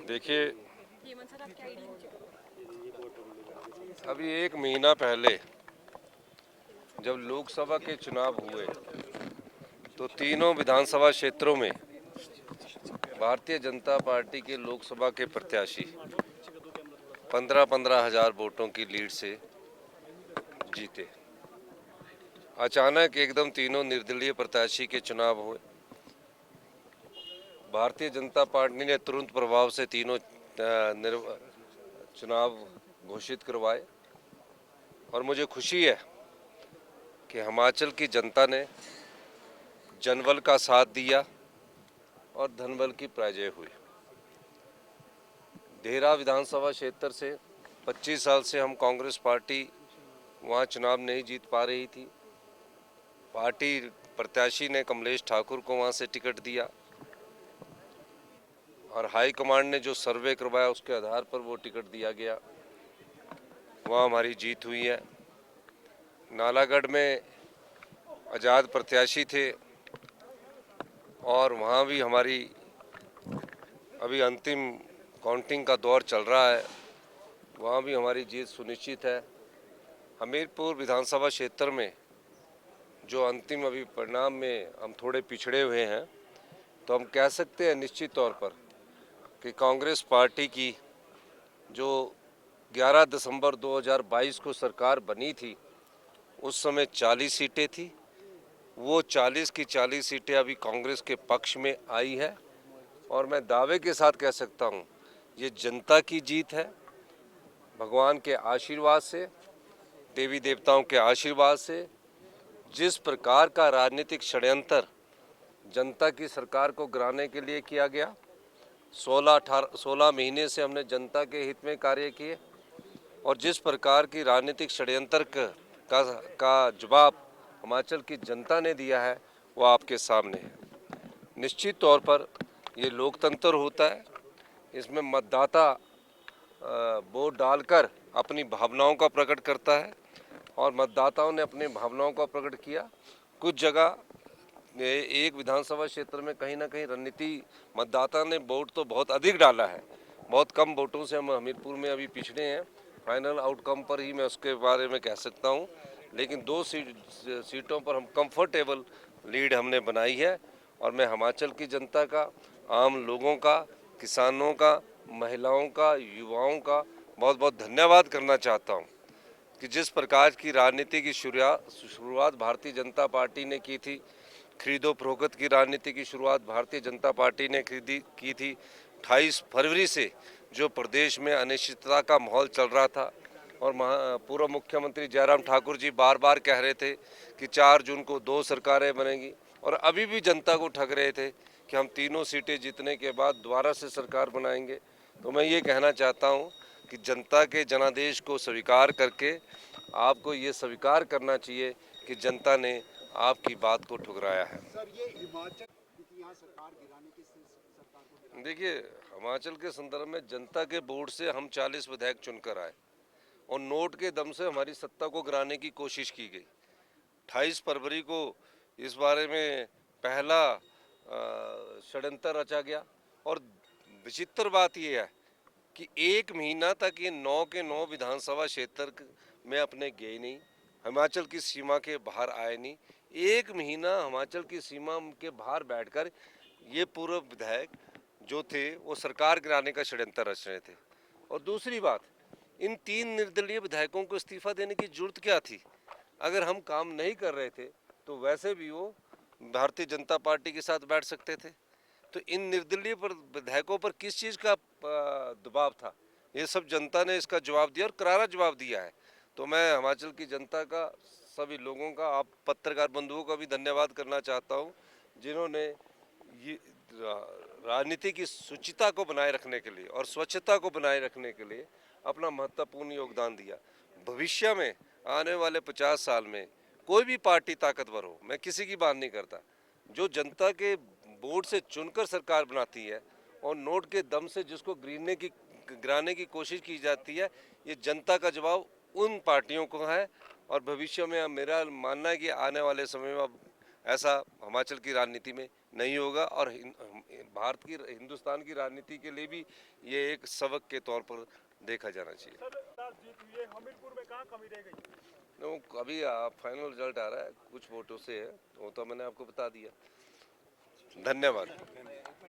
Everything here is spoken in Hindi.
देखिए, अभी 1 महीना पहले जब लोकसभा के चुनाव हुए तो तीनों विधानसभा क्षेत्रों में भारतीय जनता पार्टी के लोकसभा के प्रत्याशी 15-15 हजार वोटों की लीड से जीते। अचानक एकदम तीनों निर्दलीय प्रत्याशी के चुनाव हुए। भारतीय जनता पार्टी ने तुरंत प्रभाव से तीनों चुनाव घोषित करवाए और मुझे खुशी है कि हिमाचल की जनता ने जनबल का साथ दिया और धनबल की पराजय हुई। देहरा विधानसभा क्षेत्र से 25 साल से हम कांग्रेस पार्टी वहाँ चुनाव नहीं जीत पा रही थी। पार्टी प्रत्याशी ने कमलेश ठाकुर को वहाँ से टिकट दिया और हाई कमांड ने जो सर्वे करवाया उसके आधार पर वो टिकट दिया गया। वहाँ हमारी जीत हुई है। नालागढ़ में आज़ाद प्रत्याशी थे और वहाँ भी हमारी अभी अंतिम काउंटिंग का दौर चल रहा है, वहाँ भी हमारी जीत सुनिश्चित है। हमीरपुर विधानसभा क्षेत्र में जो अंतिम अभी परिणाम में हम थोड़े पिछड़े हुए हैं, तो हम कह सकते हैं निश्चित तौर पर कि कांग्रेस पार्टी की जो 11 दिसंबर 2022 को सरकार बनी थी उस समय 40 सीटें थी। वो 40 की 40 सीटें अभी कांग्रेस के पक्ष में आई है और मैं दावे के साथ कह सकता हूँ ये जनता की जीत है। भगवान के आशीर्वाद से, देवी देवताओं के आशीर्वाद से जिस प्रकार का राजनीतिक षड्यंत्र जनता की सरकार को गिराने के लिए किया गया, 16 महीने से हमने जनता के हित में कार्य किए और जिस प्रकार की राजनीतिक षड्यंत्र का जवाब हिमाचल की जनता ने दिया है वो आपके सामने है। निश्चित तौर पर ये लोकतंत्र होता है, इसमें मतदाता वोट डालकर अपनी भावनाओं का प्रकट करता है और मतदाताओं ने अपनी भावनाओं का प्रकट किया। कुछ जगह एक विधानसभा क्षेत्र में कहीं ना कहीं रणनीति मतदाता ने वोट तो बहुत अधिक डाला है, बहुत कम वोटों से हम हमीरपुर में अभी पिछड़े हैं। फाइनल आउटकम पर ही मैं उसके बारे में कह सकता हूं, लेकिन 2 सीटों पर हम कंफर्टेबल लीड हमने बनाई है और मैं हिमाचल की जनता का, आम लोगों का, किसानों का, महिलाओं का, युवाओं का बहुत बहुत धन्यवाद करना चाहता हूं कि जिस प्रकार की राजनीति की शुरुआत भारतीय जनता पार्टी ने की थी, खरीदो फरोख्त की राजनीति की शुरुआत भारतीय जनता पार्टी ने की थी। 28 फरवरी से जो प्रदेश में अनिश्चितता का माहौल चल रहा था और पूर्व मुख्यमंत्री जयराम ठाकुर जी बार बार कह रहे थे कि 4 जून को 2 सरकारें बनेंगी और अभी भी जनता को ठग रहे थे कि हम तीनों सीटें जीतने के बाद दोबारा से सरकार बनाएंगे। तो मैं ये कहना चाहता हूँ कि जनता के जनादेश को स्वीकार करके आपको ये स्वीकार करना चाहिए कि जनता ने आपकी बात को ठुकराया है। सर, ये हिमाचल की यहाँ सरकार गिराने की सरकार को गिराने देखिए, हिमाचल के संदर्भ में जनता के वोट से हम 40 विधायक चुनकर आए और नोट के दम से हमारी सत्ता को गिराने की कोशिश की गई। 28 फरवरी को इस बारे में पहला षड्यंत्र रचा गया और विचित्र बात यह है कि 1 महीना तक ये 9 के 9 विधानसभा क्षेत्र में अपने गए नहीं, हिमाचल की सीमा के बाहर आए नहीं। 1 महीना हिमाचल की सीमा के बाहर बैठकर ये पूर्व विधायक जो थे वो सरकार गिराने का षड्यंत्र रच रहे थे। और दूसरी बात, इन 3 निर्दलीय विधायकों को इस्तीफा देने की जरूरत क्या थी? अगर हम काम नहीं कर रहे थे तो वैसे भी वो भारतीय जनता पार्टी के साथ बैठ सकते थे। तो इन निर्दलीय विधायकों पर किस चीज़ का दबाव था? ये सब जनता ने इसका जवाब दिया और करारा जवाब दिया है। तो मैं हिमाचल की जनता का, सभी लोगों का, आप पत्रकार बंधुओं का भी धन्यवाद करना चाहता हूँ जिन्होंने ये राजनीति की शुचिता को बनाए रखने के लिए और स्वच्छता को बनाए रखने के लिए अपना महत्वपूर्ण योगदान दिया। भविष्य में आने वाले 50 साल में कोई भी पार्टी ताकतवर हो, मैं किसी की बात नहीं करता, जो जनता के वोट से चुनकर सरकार बनाती है और नोट के दम से जिसको गिराने की कोशिश की जाती है, ये जनता का जवाब उन पार्टियों को है। और भविष्य में मेरा मानना है कि आने वाले समय में अब ऐसा हिमाचल की राजनीति में नहीं होगा और भारत की हिंदुस्तान की राजनीति के लिए भी ये एक सबक के तौर पर देखा जाना चाहिए। सर जीत हुई है, हमीरपुर में कहाँ कमी रह गई? नो, अभी फाइनल रिजल्ट आ रहा है, कुछ वोटों से है, वो तो मैंने आपको बता दिया। धन्यवाद।